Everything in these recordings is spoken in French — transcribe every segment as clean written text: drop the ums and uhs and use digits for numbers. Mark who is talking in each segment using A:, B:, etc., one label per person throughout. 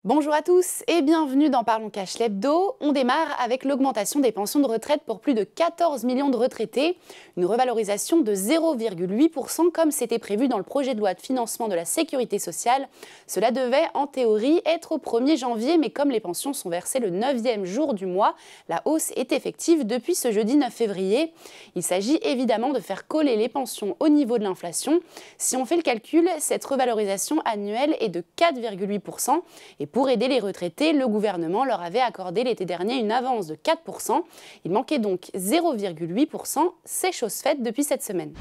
A: Bonjour à tous et bienvenue dans Parlons Cash l'hebdo. On démarre avec l'augmentation des pensions de retraite pour plus de 14 millions de retraités, une revalorisation de 0,8% comme c'était prévu dans le projet de loi de financement de la sécurité sociale. Cela devait en théorie être au 1er janvier, mais comme les pensions sont versées le 9e jour du mois, la hausse est effective depuis ce jeudi 9 février. Il s'agit évidemment de faire coller les pensions au niveau de l'inflation. Si on fait le calcul, cette revalorisation annuelle est de 4,8%. Et pour aider les retraités, le gouvernement leur avait accordé l'été dernier une avance de 4%. Il manquait donc 0,8%. C'est chose faite depuis cette semaine.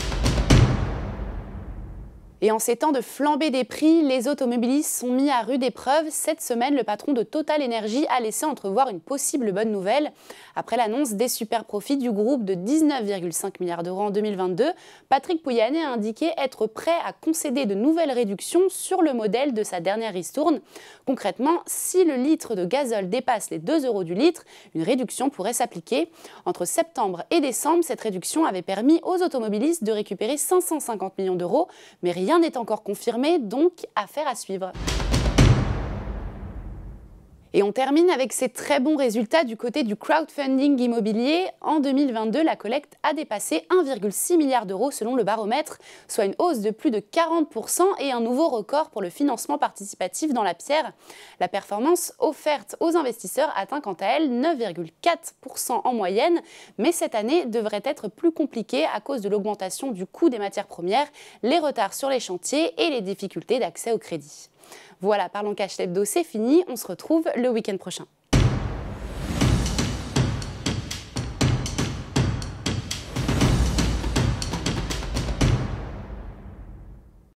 A: Et en ces temps de flambée des prix, les automobilistes sont mis à rude épreuve. Cette semaine, le patron de Total Energy a laissé entrevoir une possible bonne nouvelle. Après l'annonce des super profits du groupe de 19,5 milliards d'euros en 2022, Patrick Pouyanné a indiqué être prêt à concéder de nouvelles réductions sur le modèle de sa dernière ristourne. Concrètement, si le litre de gazole dépasse les 2 € du litre, une réduction pourrait s'appliquer. Entre septembre et décembre, cette réduction avait permis aux automobilistes de récupérer 550 millions d'euros, mais rien n'est encore confirmé, donc affaire à suivre. Et on termine avec ces très bons résultats du côté du crowdfunding immobilier. En 2022, la collecte a dépassé 1,6 milliard d'euros selon le baromètre, soit une hausse de plus de 40% et un nouveau record pour le financement participatif dans la pierre. La performance offerte aux investisseurs atteint quant à elle 9,4% en moyenne, mais cette année devrait être plus compliquée à cause de l'augmentation du coût des matières premières, les retards sur les chantiers et les difficultés d'accès au crédit. Voilà, Parlons Cash l'hebdo, c'est fini. On se retrouve le week-end prochain.